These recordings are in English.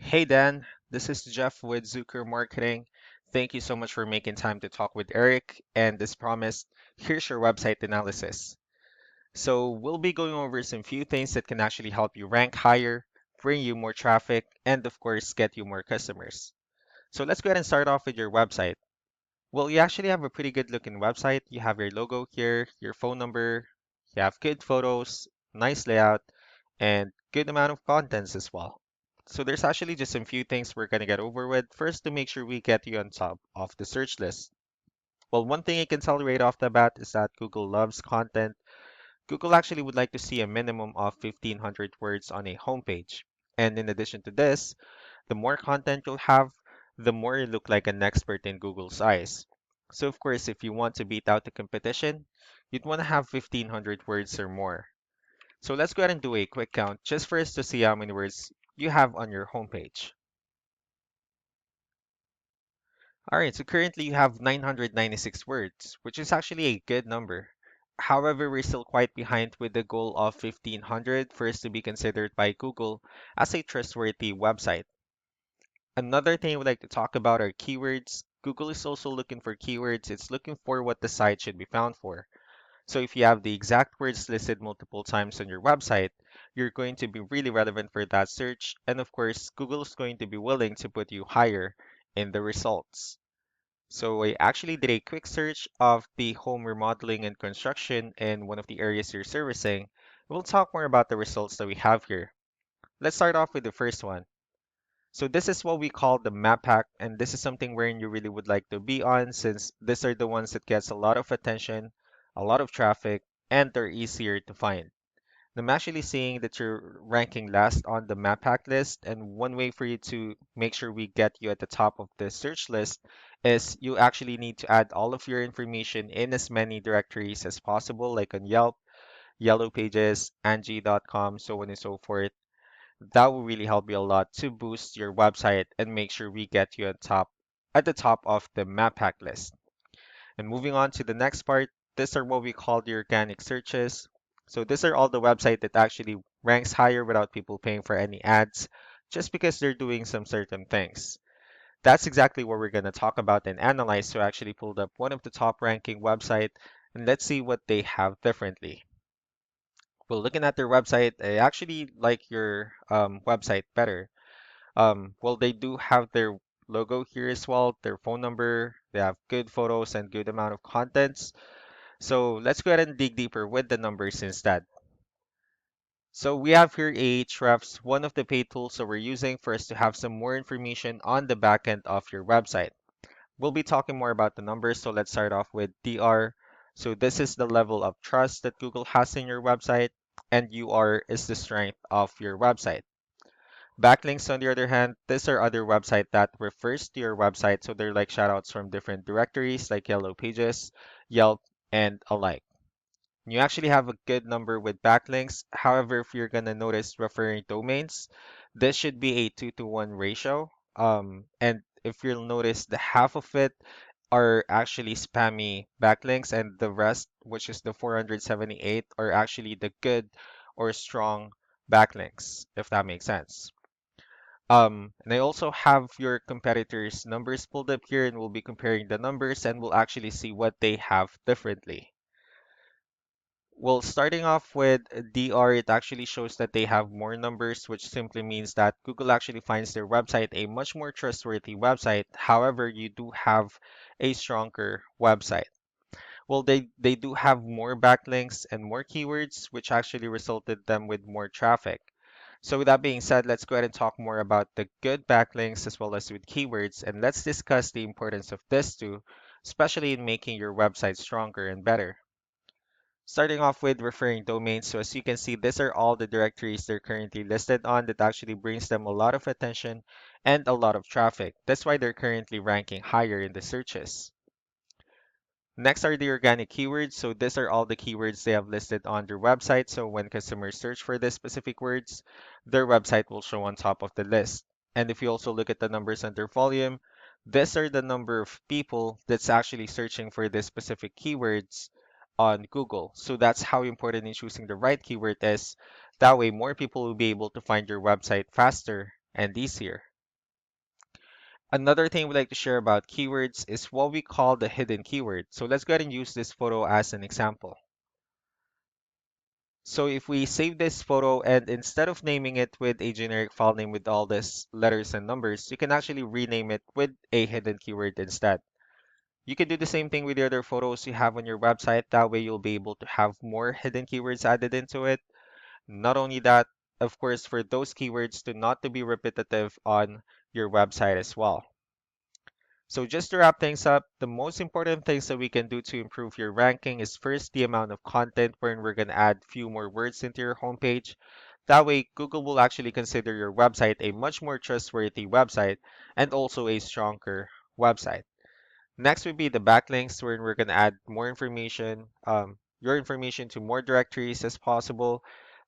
Hey Dan, this is Jeff with Zucker Marketing. Thank you so much for making time to talk with Eric. And as promised, here's your website analysis. So we'll be going over some few things that can actually help you rank higher, bring you more traffic, and of course, get you more customers. So let's go ahead and start off with your website. Well, you actually have a pretty good looking website. You have your logo here, your phone number, you have good photos, nice layout, and good amount of contents as well. So there's actually just some few things we're gonna get over with. First, to make sure we get you on top of the search list. Well, one thing I can tell right off the bat is that Google loves content. Google actually would like to see a minimum of 1,500 words on a homepage. And in addition to this, the more content you'll have, the more you look like an expert in Google's eyes. So of course, if you want to beat out the competition, you'd want to have 1,500 words or more. So let's go ahead and do a quick count just for us to see how many words you have on your homepage. All right, so currently you have 996 words, which is actually a good number. However, we're still quite behind with the goal of 1,500 for us to be considered by Google as a trustworthy website. Another thing I would like to talk about are keywords. Google is also looking for keywords. It's looking for what the site should be found for. So if you have the exact words listed multiple times on your website, you're going to be really relevant for that search. And of course, Google is going to be willing to put you higher in the results. So I actually did a quick search of the home remodeling and construction in one of the areas you're servicing. We'll talk more about the results that we have here. Let's start off with the first one. So this is what we call the map hack, and this is something wherein you really would like to be on since these are the ones that gets a lot of attention, a lot of traffic, and they're easier to find. I'm actually seeing that you're ranking last on the map hack list, and one way for you to make sure we get you at the top of the search list is you actually need to add all of your information in as many directories as possible, like on Yelp, Yellow Pages, Angie.com, so on and so forth. That will really help you a lot to boost your website and make sure we get you at the top of the map hack list. And moving on to the next part, these are what we call the organic searches. So these are all the website that actually ranks higher without people paying for any ads, just because they're doing some certain things. That's exactly what we're going to talk about and analyze. So I actually pulled up one of the top ranking website and let's see what they have differently. Well, looking at their website, I actually like your website better. Well, they do have their logo here as well, their phone number, they have good photos and good amount of contents. So let's go ahead and dig deeper with the numbers instead. So we have here Ahrefs, one of the paid tools that we're using for us to have some more information on the back end of your website. We'll be talking more about the numbers, so let's start off with DR. So this is the level of trust that Google has in your website, and UR is the strength of your website. Backlinks, on the other hand, these are other website that refers to your website, so they're like shoutouts from different directories like Yellow Pages, Yelp, and alike. You actually have a good number with backlinks. However, if you're gonna notice referring domains, this should be a 2-to-1 ratio. And if you'll notice, the half of it are actually spammy backlinks, and the rest, which is the 478, are actually the good or strong backlinks, if that makes sense. And I also have your competitors' numbers pulled up here, and we'll be comparing the numbers, and we'll actually see what they have differently. Well, starting off with DR, it actually shows that they have more numbers, which simply means that Google actually finds their website a much more trustworthy website. However, you do have a stronger website. Well, they do have more backlinks and more keywords, which actually resulted them with more traffic. So with that being said, let's go ahead and talk more about the good backlinks as well as with keywords, and let's discuss the importance of this too, especially in making your website stronger and better. Starting off with referring domains, so as you can see, these are all the directories they're currently listed on that actually brings them a lot of attention and a lot of traffic. That's why they're currently ranking higher in the searches. Next are the organic keywords. So these are all the keywords they have listed on their website. So when customers search for these specific words, their website will show on top of the list. And if you also look at the numbers under volume, these are the number of people that's actually searching for these specific keywords on Google. So that's how important in choosing the right keyword is. That way, more people will be able to find your website faster and easier. Another thing we like to share about keywords is what we call the hidden keyword. So let's go ahead and use this photo as an example. So if we save this photo and instead of naming it with a generic file name with all this letters and numbers, you can actually rename it with a hidden keyword instead. You can do the same thing with the other photos you have on your website. That way you'll be able to have more hidden keywords added into it. Not only that, of course, for those keywords to not to be repetitive on your website as well. So just to wrap things up, the most important things that we can do to improve your ranking is first the amount of content wherein we're going to add few more words into your homepage. That way, Google will actually consider your website a much more trustworthy website and also a stronger website. Next would be the backlinks wherein we're going to add more information, your information to more directories as possible.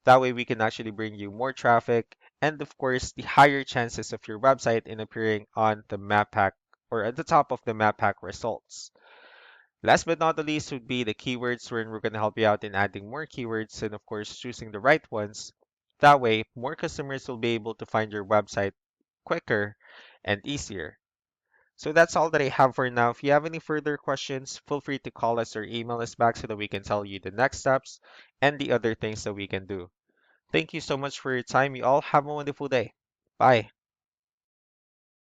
That way we can actually bring you more traffic and of course the higher chances of your website in appearing on the map pack or at the top of the map pack results. Last but not the least would be the keywords wherein we're going to help you out in adding more keywords and of course choosing the right ones. That way more customers will be able to find your website quicker and easier. So that's all that I have for now. If you have any further questions, feel free to call us or email us back so that we can tell you the next steps and the other things that we can do. Thank you so much for your time. You all have a wonderful day. Bye.